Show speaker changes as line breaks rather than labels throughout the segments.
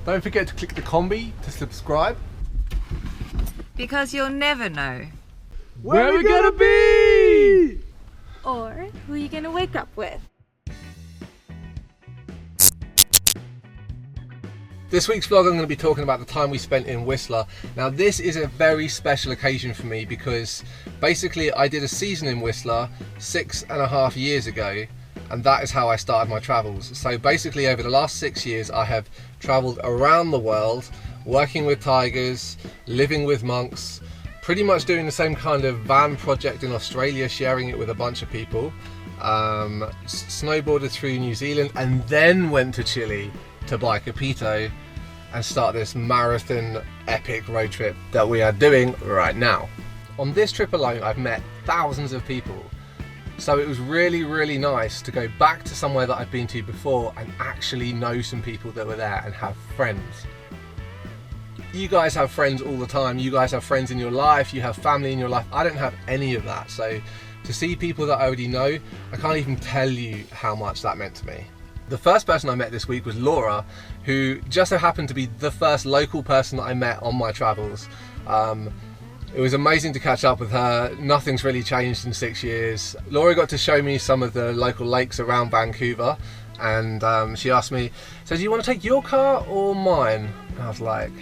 Don't forget to click the combi to subscribe.
Because you'll never know
Where we're gonna be!
Or who you gonna wake up with.
This week's vlog I'm going to be talking about the time we spent in Whistler. Now this is a very special occasion for me because basically I did a season in Whistler 6.5 years ago, and that is how I started my travels. So basically over the last 6 years I have travelled around the world, working with tigers, living with monks, pretty much doing the same kind of van project in Australia, sharing it with a bunch of people, snowboarded through New Zealand, and then went to Chile to buy Capito and start this marathon epic road trip that we are doing right now. On this trip alone I've met thousands of people, so it was really nice to go back to somewhere that I've been to before and actually know some people that were there and have friends. You guys have friends all the time, you guys have friends in your life, you have family in your life. I don't have any of that, so to see people that I already know, I can't even tell you how much that meant to me. The first person I met this week was Laura, who just so happened to be the first local person that I met on my travels. It was amazing to catch up with her. Nothing's really changed in 6 years. Laura got to show me some of the local lakes around Vancouver, and she asked me, so do you want to take your car or mine? And I was like,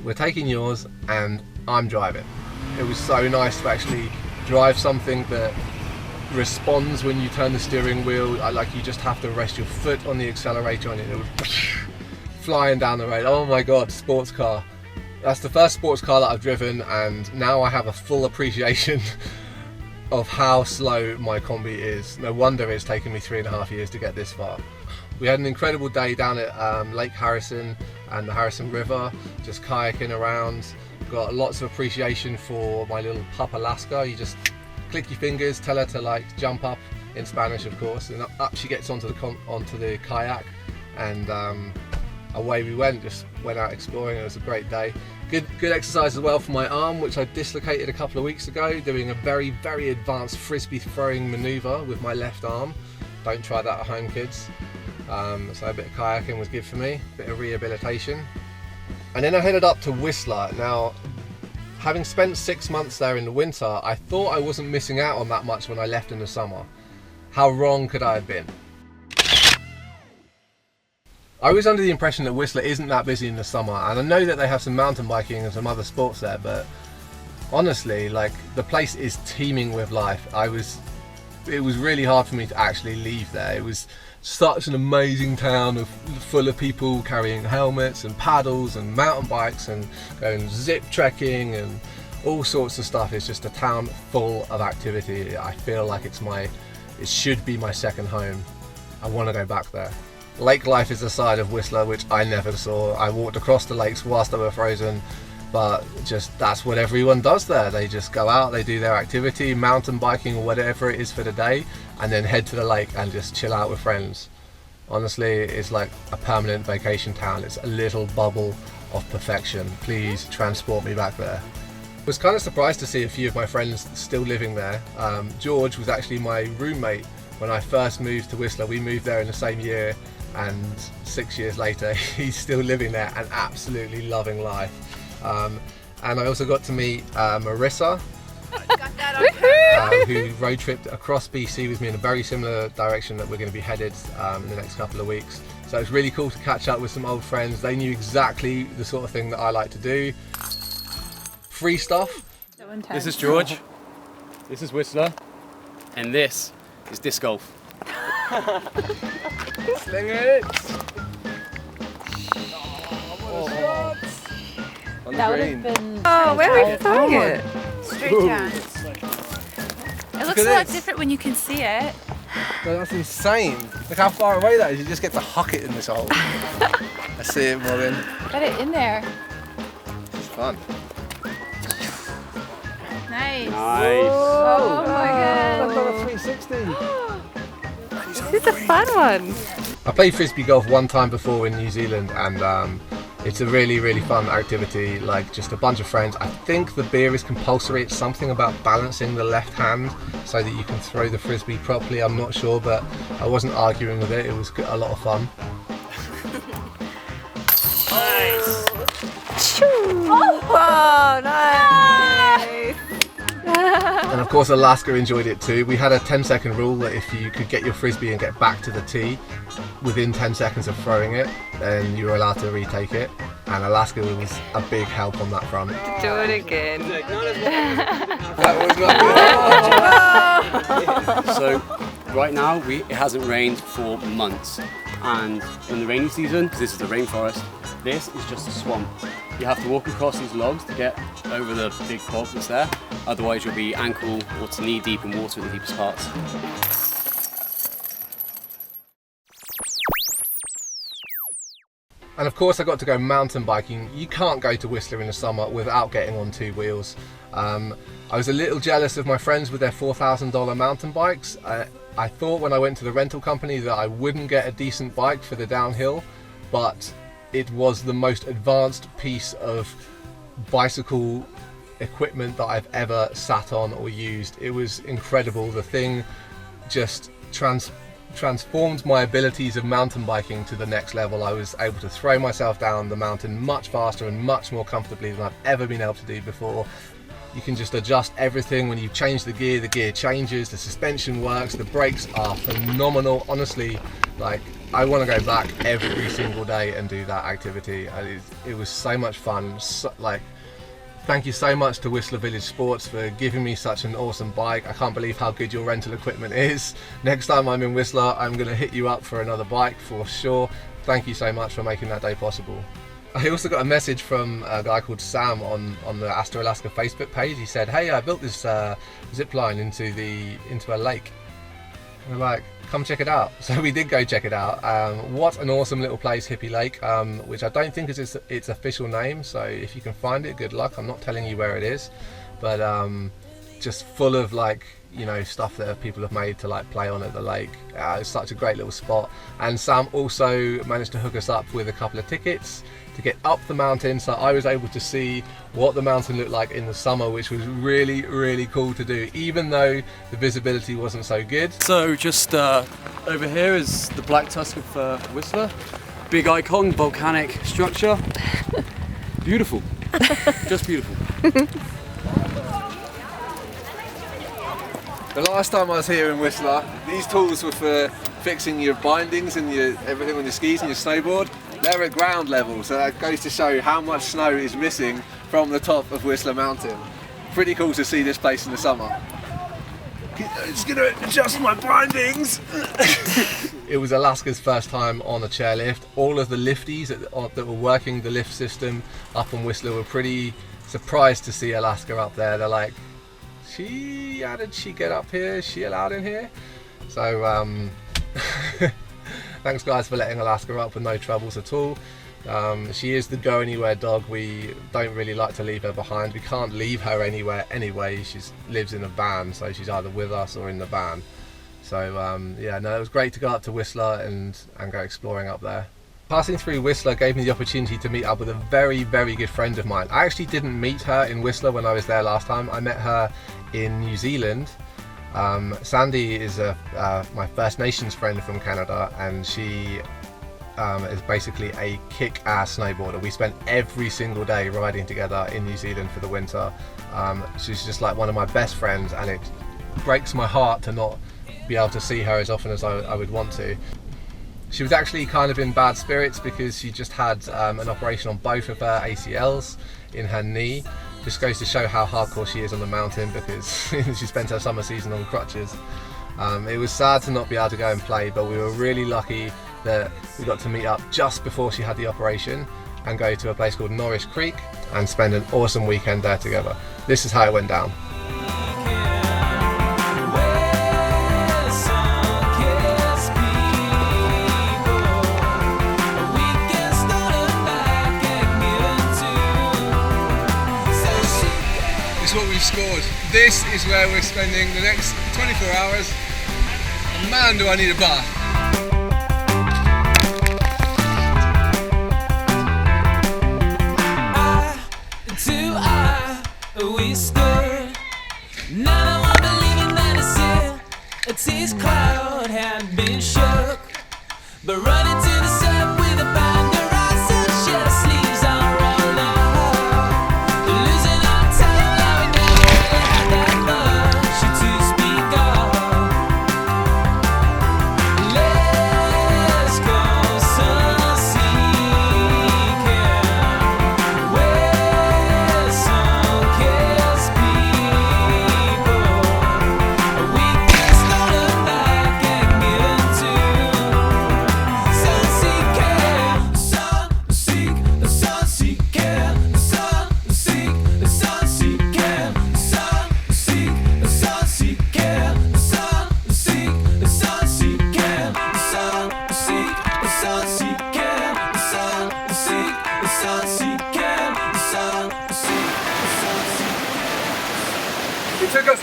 we're taking yours and I'm driving. It was so nice to actually drive something that responds when you turn the steering wheel. Like you just have to rest your foot on the accelerator and it was flying down the road. Oh my god, sports car. That's the first sports car that I've driven, and now I have a full appreciation of how slow my combi is. No wonder it's taken me 3.5 years to get this far. We had an incredible day down at Lake Harrison and the Harrison River, just kayaking around. Got lots of appreciation for my little pup Alaska. You just click your fingers, tell her to like jump up, in Spanish of course, and up she gets onto the kayak, and away we went. Just went out exploring. It was a great day. Good exercise as well for my arm, which I dislocated a couple of weeks ago doing a very advanced frisbee throwing maneuver with my left arm. Don't try that at home, kids. So a bit of kayaking was good for me, a bit of rehabilitation. And then I headed up to Whistler. Now, having spent 6 months there in the winter, I thought I wasn't missing out on that much when I left in the summer. How wrong could I have been? I was under the impression that Whistler isn't that busy in the summer, and I know that they have some mountain biking and some other sports there, but honestly, like, the place is teeming with life. It was really hard for me to actually leave there. It was such an amazing town full of people carrying helmets and paddles and mountain bikes and going zip trekking and all sorts of stuff. It's just a town full of activity. I feel like it should be my second home. I want to go back there. Lake life is a side of Whistler which I never saw. I walked across the lakes whilst they were frozen, but just that's what everyone does there. They just go out, they do their activity, mountain biking or whatever it is for the day, and then head to the lake and just chill out with friends. Honestly, it's like a permanent vacation town. It's a little bubble of perfection. Please transport me back there. I was kind of surprised to see a few of my friends still living there. George was actually my roommate when I first moved to Whistler. We moved there in the same year, and 6 years later he's still living there and absolutely loving life. And I also got to meet Marissa, who road tripped across BC with me in a very similar direction that we're going to be headed in the next couple of weeks. So it's really cool to catch up with some old friends. They knew exactly the sort of thing that I like to do. Free stuff.
This is George. This is Whistler. And this is disc golf.
Sling it!
That would have been...
Oh, where are we throwing it?
Straight down. It looks a lot different when you can see it.
No, that's insane. Look how far away that is. You just get to huck it in this hole. I see it, Morgan.
Get it in there.
It's fun.
Nice.
Oh my
That's
god.
on a 360.
This is a fun one.
I played frisbee golf one time before in New Zealand, and it's a really fun activity. Like, just a bunch of friends. I think the beer is compulsory. It's something about balancing the left hand so that you can throw the frisbee properly. I'm not sure, but I wasn't arguing with it. It was a lot of fun.
Oh, nice.
And of course Alaska enjoyed it too. We had a 10-second rule that if you could get your frisbee and get back to the tee within 10 seconds of throwing it, then you were allowed to retake it. And Alaska was a big help on that front.
Do it again.
So right now it hasn't rained for months, and in the rainy season, because this is the rainforest, this is just a swamp. You have to walk across these logs to get over the big bog that's there, otherwise you'll be ankle or to knee deep in water at the deepest parts.
And of course I got to go mountain biking. You can't go to Whistler in the summer without getting on two wheels. I was a little jealous of my friends with their $4,000 mountain bikes. I thought when I went to the rental company that I wouldn't get a decent bike for the downhill, but it was the most advanced piece of bicycle equipment that I've ever sat on or used. It was incredible. The thing just transformed my abilities of mountain biking to the next level. I was able to throw myself down the mountain much faster and much more comfortably than I've ever been able to do before. You can just adjust everything. When you change the gear changes, the suspension works, the brakes are phenomenal. Honestly, like, I want to go back every single day and do that activity. It was so much fun. Thank you so much to Whistler Village Sports for giving me such an awesome bike. I can't believe how good your rental equipment is. Next time I'm in Whistler, I'm going to hit you up for another bike for sure. Thank you so much for making that day possible. I also got a message from a guy called Sam on the Astor Alaska Facebook page. He said, "Hey, I built this zip line into a lake." We're like, "Come check it out." So we did go check it out. What an awesome little place, Hippie Lake, which I don't think is its official name. So if you can find it, good luck. I'm not telling you where it is, but just full of stuff that people have made to play on at the lake. It's such a great little spot. And Sam also managed to hook us up with a couple of tickets to get up the mountain, so I was able to see what the mountain looked like in the summer, which was really, really cool to do, even though the visibility wasn't so good.
So just over here is the Black Tusk of Whistler. Big icon, volcanic structure. Beautiful, just beautiful.
The last time I was here in Whistler, these tools were for fixing your bindings and everything on your skis and your snowboard. They're at ground level, so that goes to show how much snow is missing from the top of Whistler Mountain. Pretty cool to see this place in the summer. It's gonna adjust my bindings! It was Alaska's first time on a chairlift. All of the lifties that were working the lift system up on Whistler were pretty surprised to see Alaska up there. They're like, how did she get up here? Is she allowed in here? So thanks guys for letting Alaska up with no troubles at all. She is the go anywhere dog. We don't really like to leave her behind. We can't leave her anywhere anyway. She lives in a van, so she's either with us or in the van. So it was great to go up to Whistler and go exploring up there. Passing through Whistler gave me the opportunity to meet up with a very, very good friend of mine. I actually didn't meet her in Whistler when I was there last time. I met her in New Zealand. Sandy is my First Nations friend from Canada, and she is basically a kick-ass snowboarder. We spent every single day riding together in New Zealand for the winter. She's just like one of my best friends, and it breaks my heart to not be able to see her as often as I would want to. She was actually kind of in bad spirits because she just had an operation on both of her ACLs in her knee. Just goes to show how hardcore she is on the mountain, because she spent her summer season on crutches. It was sad to not be able to go and play, but we were really lucky that we got to meet up just before she had the operation and go to a place called Norris Creek and spend an awesome weekend there together. This is how it went down. What we've scored. This is where we're spending the next 24 hours. Man, do I need a bath.
We stood. Now I'm believing that it's his cloud had been shook, but running to the sun with a binder, I said, yes.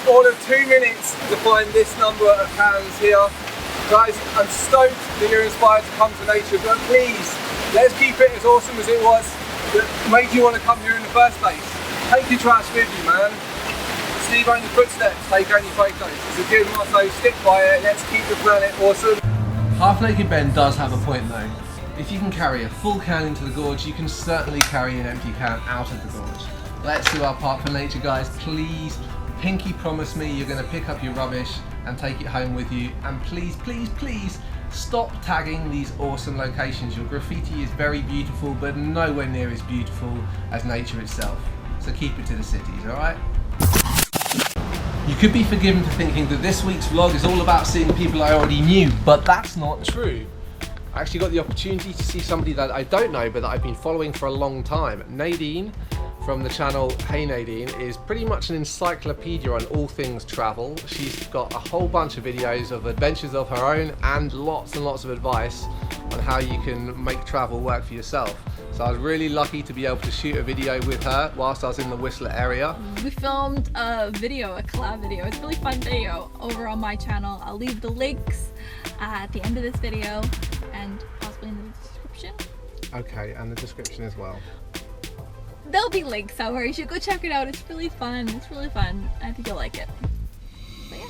all of 2 minutes to find this number of cans here. Guys, I'm stoked that you're inspired to come to nature, but please, let's keep it as awesome as it was that made you want to come here in the first place. Take your trash with you, man. Leave only footsteps, take only photos. It's a good motto, stick by it, let's keep the planet awesome. Half Naked Ben does have a point though. If you can carry a full can into the gorge, you can certainly carry an empty can out of the gorge. Let's do our part for nature, guys. Please, pinky promise me you're going to pick up your rubbish and take it home with you. And please, please, please stop tagging these awesome locations. Your graffiti is very beautiful, but nowhere near as beautiful as nature itself. So keep it to the cities, alright? You could be forgiven for thinking that this week's vlog is all about seeing people I already knew, but that's not true. I actually got the opportunity to see somebody that I don't know, but that I've been following for a long time. Nadine from the channel Hey Nadine is pretty much an encyclopedia on all things travel. She's got a whole bunch of videos of adventures of her own and lots of advice on how you can make travel work for yourself. So I was really lucky to be able to shoot a video with her whilst I was in the Whistler area.
We filmed a video, a collab video. It's a really fun video over on my channel. I'll leave the links at the end of this video and possibly in the description.
Okay, and the description as well.
There'll be links somewhere. You should go check it out. It's really fun. It's really fun. I think you'll like it. But yeah.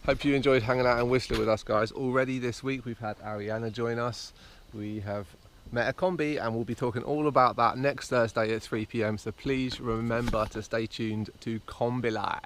Hope you enjoyed hanging out in Whistler with us, guys. Already this week we've had Ariana join us. We have met a combi and we'll be talking all about that next Thursday at 3 PM. So please remember to stay tuned to Combi Life.